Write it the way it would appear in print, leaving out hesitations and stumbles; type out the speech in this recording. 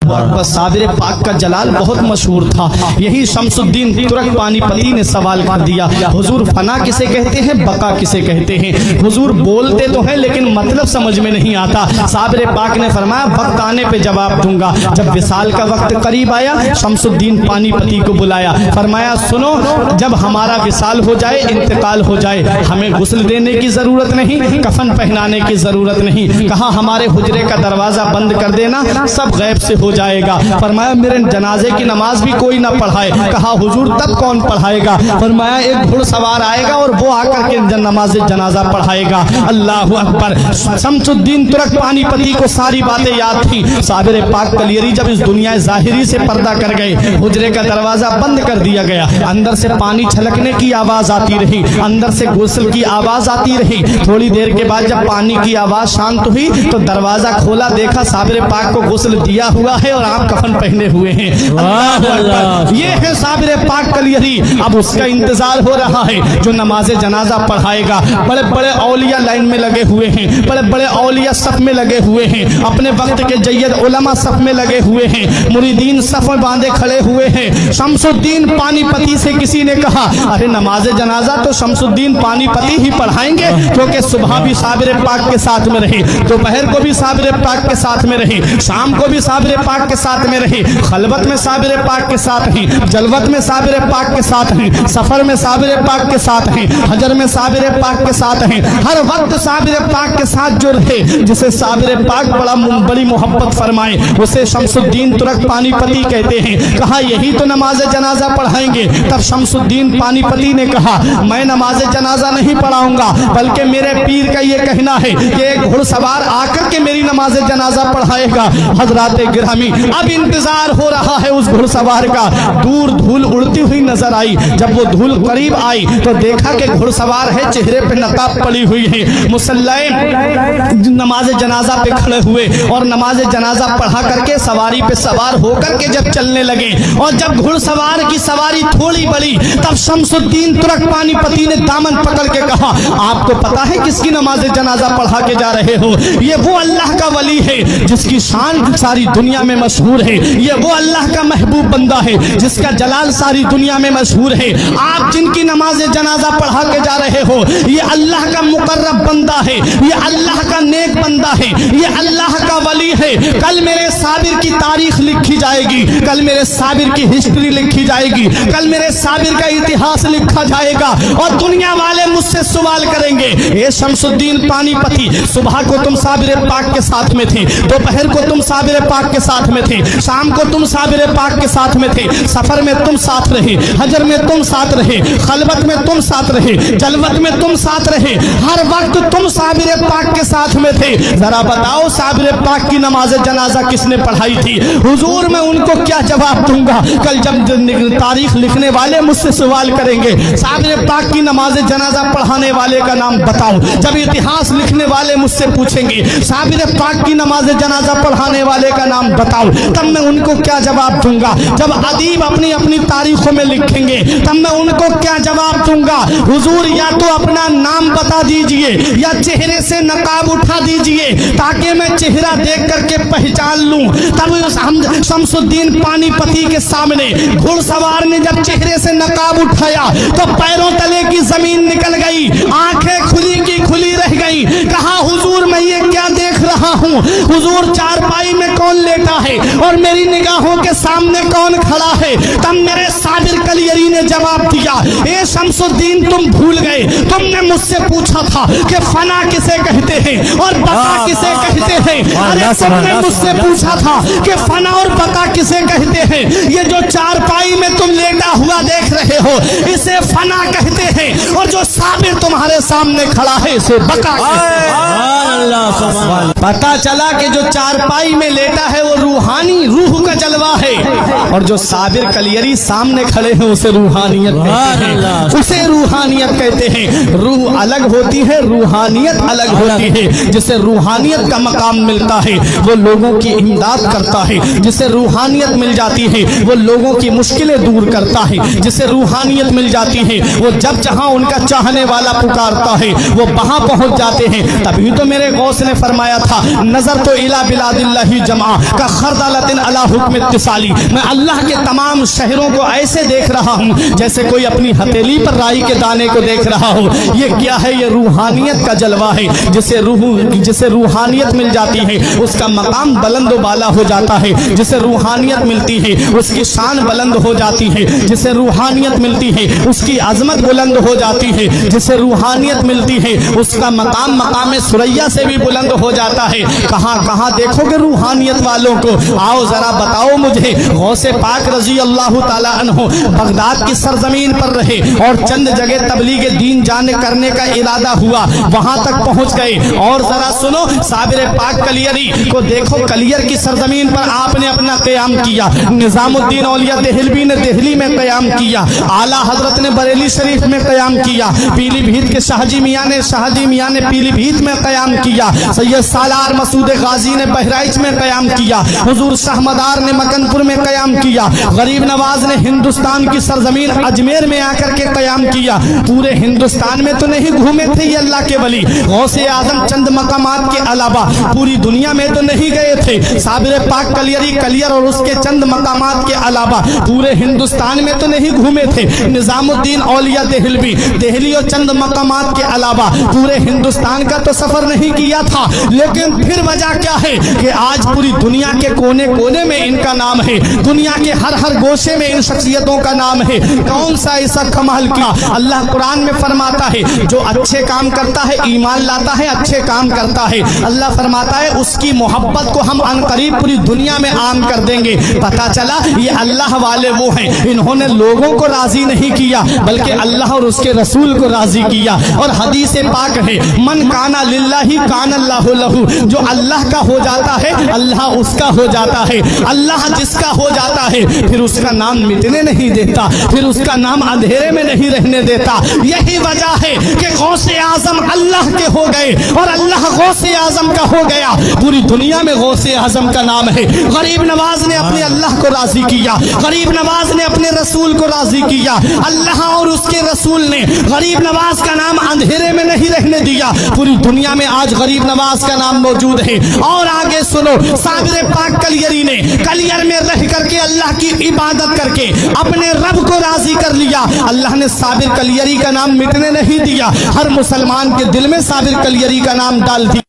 अकबर। साबिर पाक का जलाल बहुत मशहूर था। यही शमसुद्दीन तुरक पानीपती ने सवाल कर दिया, हुजूर फना किसे कहते हैं, बका किसे कहते हैं? हुजूर बोलते तो हैं लेकिन मतलब समझ में नहीं आता। साबिर पाक ने फरमाया वक्त आने पे जवाब दूंगा। जब विसाल का वक्त करीब आया, शमसुद्दीन पानीपती को बुलाया, फरमाया सुनो, जब हमारा विसाल हो जाए, इंतकाल हो जाए, हमें गुस्ल देने की जरूरत नहीं, कफन पहनाने की जरूरत नहीं। कहा हमारे हुजरे का दरवाजा बंद कर देना, सब गैब से हो जाएगा। फरमाया मेरे जनाजे की नमाज भी कोई ना पढ़ाए। कहा हुजूर तब कौन पढ़ाएगा? फरमाया एक घुड़सवार आएगा और वो आकर के नमाज जनाजा पढ़ाएगा। अल्लाह अकबर। शमसुद्दीन तुरक पानीपती को सारी बातें याद थी। साबिर पाक कलियरी जब इस दुनिया ज़ाहिरी से पर्दा कर गए, हुजरे का दरवाजा बंद कर दिया गया, अंदर से पानी छलकने की आवाज आती रही, अंदर से गुस्ल की आवाज आती रही। थोड़ी देर के बाद जब पानी की आवाज शांत हुई तो दरवाजा खोला, देखा साबिर पाक को गुस्ल दिया हुआ है और आप कफन पहने हुए हैं। ये है साबिर पाक कलियरी। अब उसका इंतजार हो रहा है जो नमाज जनाजा पढ़ाएगा। बड़े बड़े औलिया लाइन में लगे हुए हैं, बड़े बड़े औलिया सफ में लगे हुए हैं, अपने वक्त के जय्यद उलमा सफ में लगे हुए हैं, मुरीदीन सफ में बांधे खड़े हुए हैं। शमसुद्दीन पानीपती से किसी ने कहा अरे नमाज जनाजा तो शमसुद्दीन पानीपती ही पढ़ाएंगे, क्योंकि सुबह भी साबिर पाक के साथ में रहे, दोपहर को भी साबिर पाक के साथ में रहे, शाम को भी साबिर पाक के साथ में रहे, खलबत में साबिर पाक के साथ हैं, जलवत में साबिर पाक के साथ हैं, सफर में साबिर पाक के साथ हैं, हजर में साबिर पाक के साथ हैं। हर वक्त साबिर पाक के साथ जो रहे, जिसे साबिर पाक बड़ी मोहब्बत फरमाए, उसे शमसुद्दीन तुरक पानीपती कहते हैं। कहा यही तो नमाज जनाजा पढ़ाएंगे। तब शमसुद्दीन पानीपती ने कहा मैं नमाज जनाजा नहीं पढ़ाऊंगा, बल्कि मेरे पीर का ये कहना है कि एक घुड़सवार आकर के मेरी नमाज जनाजा पढ़ाएगा। हजराते गिरामी, अब इंतजार हो रहा है उस घुड़सवार का। दूर धूल उड़ती हुई नजर आई। जब वो धूल करीब आई तो देखा कि घुड़सवार है, चेहरे पे नकाब पड़ी हुई है, मुसल्लाए नमाज जनाजा पे खड़े हुए और नमाज जनाजा पढ़ा करके सवारी पे सवार होकर के जब चलने लगे, और जब घुड़सवार की सवारी थोड़ी बढ़ी तब शमसुद्दीन तुरक पानीपती ने दामन पकड़ के कहा आपको पता है किसकी नमाज जनाजा पढ़ा के जा रहे हो? ये वो अल्लाह का वली है जिसकी शान सारी दुनिया में मशहूर है, ये वो अल्लाह का महबूब बंदा है जिसका जलाल सारी दुनिया में मशहूर है। आप जिनकी नमाज जनाजा पढ़ा के जा रहे हो, ये अल्लाह का मुकर्रब बंदा है, ये अल्लाह का नेक बंदा है, ये अल्लाह का वली है। कल मेरे साबिर की तारीख लिखी जाएगी, कल मेरे साबिर की हिस्ट्री लिखी जाएगी, कल मेरे साबिर का इतिहास लिखा जाएगा और दुनिया वाले मुझसे सवाल करेंगे ये शमसुद्दीन पानीपती, सुबह को तुम साबिर पाक के साथ में थे, दोपहर को तुम साबिर पाक के साथ में थे, शाम को तुम साबिर पाक के साथ में थे, सफर में तुम साथ रहे, हजर में तुम साथ रहे, खलबत में तुम साथ रहे, जलवत में तुम साथ रहे, हर वक्त तुम साबिर पाक के साथ में थे। जरा बताओ साबिर पाक की नमाज जनाजा किसने पढ़ाई थी? हुजूर मैं उनको क्या जवाब दूंगा? कल जब तारीख लिखने वाले मुझसे सवाल करेंगे साबिर पाक की नमाज जनाजा पढ़ाने वाले का नाम बताओ, जब इतिहास लिखने वाले मुझसे पूछेंगे साबिर पाक की नमाज जनाजा पढ़ाने वाले का नाम बताओ, तब मैं उनको क्या जवाब दूंगा? जब अदीब अपनी अपनी तारीखों में लिखेंगे तब मैं उनको क्या जवाब दूंगा? हुजूर या तो अपना नाम बता दीजिए या चेहरे से नकाब उठा दीजिए ताकि मैं चेहरा देख करके पहचान लूं। तब हम शमसुद्दीन पानीपती के सामने घुड़सवार ने जब चेहरे से नकाब उठाया तो पैरों तले की जमीन निकल गई, आंखें खुली की खुली रह गई। कहा हुजूर मैं ये क्या देख रहा हूँ? हुजूर चारपाई में कौन लेटा है और मेरी निगाहों के सामने कौन खड़ा है? तब मेरे साबिर कलियरी ने जवाब दिया ए शमसुद्दीन तुम भूल गए, तुमने मुझसे पूछा था कि फना किसे कहते हैं और बका किसे कहते हैं। अरे तुमने मुझसे पूछा था कि फना और बका किसे कहते हैं। ये जो चारपाई में तुम लेटा हुआ देख रहे हो इसे फना कहते हैं और जो साबिर तुम्हारे सामने खड़ा है इसे बका कहते हैं। पता चला कि जो चारपाई में लेटा है वो रूहानी रूह का जलवा है, اور جو صابر کلیری سامنے کھڑے ہیں اسے روحانیت کہتے ہیں، اسے روحانیت کہتے ہیں۔ روح الگ ہوتی ہے، روحانیت الگ ہوتی ہے۔ جسے روحانیت کا مقام ملتا ہے وہ لوگوں کی امداد کرتا ہے، جسے روحانیت مل جاتی ہے وہ لوگوں کی مشکلیں دور کرتا ہے، جسے روحانیت مل جاتی ہے وہ جب جہاں ان کا چاہنے والا پکارتا ہے وہ وہاں پہنچ جاتے ہیں۔ تبھی تو میرے غوث نے فرمایا تھا نظر تو الی بلاد اللہ جمعہ کا خردلۃ علی حکم اتصالی، میں اللہ کے تمام شہروں کو ایسے دیکھ رہا ہوں جیسے کوئی اپنی ہتھیلی پر رائی کے دانے کو دیکھ رہا ہو۔ یہ کیا ہے؟ یہ روحانیت کا جلوہ ہے۔ جسے روحانیت مل جاتی ہے اس کا مقام بلند و بالا ہو جاتا ہے، جسے روحانیت ملتی ہے اس کی شان بلند ہو جاتی ہے، جسے روحانیت ملتی ہے اس کی عظمت بلند ہو جاتی ہے، جسے روحانیت ملتی ہے اس کا مقام ثریا سے بھی بلند ہو جاتا ہے۔ کہاں کہاں دیکھو گے روحانیت والوں کو؟ آؤ ذرا بتاؤ مجھے۔ غوث پاک رضی اللہ تعالی عنہ بغداد کی سرزمین پر رہے اور چند جگہ تبلیغ دین جانے کرنے کا ارادہ ہوا، وہاں تک پہنچ گئے۔ اور ذرا سنو، صابر پاک کلیری کو دیکھو، کلیر کی سرزمین پر آپ نے اپنا قیام کیا، نظام الدین اولیاء دہلوی نے دہلی میں قیام کیا، اعلیٰ حضرت نے بریلی شریف میں قیام کیا، پیلی بھیت کے شاہجی میاں نے پیلی بھیت میں قیام کیا، سید سالار مسعود غازی نے بہرائچ میں قیام کیا، حضور شاہ مدار نے مکن پور میں قیام کیا، غریب نواز نے ہندوستان کی سرزمین اجمیر میں آ کر کے قیام کیا۔ پورے ہندوستان میں تو نہیں گھومے تھے یہ اللہ کے ولی، غوث اعظم چند مقامات کے علاوہ پوری دنیا میں تو نہیں گئے تھے۔ صابر پاک کلیری کلیر اور اس کے چند مقامات کے علاوہ پورے ہندوستان میں تو نہیں گھومے تھے۔ نظام الدین اولیاء دہلوی دہلی اور چند مقامات کے علاوہ پورے ہندوستان کا تو سفر نہیں کیا تھا، لیکن پھر وجہ کیا ہے کہ آج پوری دنیا کے کونے کونے میں ان کا نام ہے، دنیا کے ہر گوشے میں ان شخصیتوں کا نام ہے۔ کون سا ایسا کمال کیا؟ اللہ قرآن میں فرماتا ہے جو اچھے کام کرتا ہے، ایمان لاتا ہے، اچھے کام کرتا ہے، اللہ فرماتا ہے اس کی محبت کو ہم ان قریب پوری دنیا میں عام کر دیں گے۔ پتا چلا یہ اللہ والے وہ ہیں، انہوں نے لوگوں کو راضی نہیں کیا بلکہ اللہ اور اس کے رسول کو راضی کیا۔ اور حدیث پاک ہے من کانا للہ کان اللہ لہو، جو اللہ کا ہو جاتا ہے اللہ اس کا ہو جاتا ہے، اللہ جس کا ہو جاتا ہے پھر اس کا نام مٹنے نہیں دیتا، پھر اس کا نام اندھیرے میں نہیں رہنے دیتا۔ یہی وجہ ہے کہ غوث اعظم اللہ کے ہو گئے اور اللہ غوث اعظم کا ہو گیا، پوری دنیا میں غوث اعظم کا نام ہے۔ غریب نواز نے اپنے اللہ کو راضی کیا، غریب نواز نے اپنے رسول کو راضی کیا، اللہ اور اس کے رسول نے غریب نواز کا نام اندھیرے میں نہیں رہنے دیا، پوری دنیا میں آج غریب نواز کا نام موجود ہے۔ اور آگے سنو، صابر پاک کلیری نے کلیر میں رہ کر کے اللہ کی عبادت کر کے اپنے رب کو راضی کر لیا، اللہ نے صابر کلیری کا نام مٹنے نہیں دیا، ہر مسلمان کے دل میں صابر کلیری کا نام ڈال دیا۔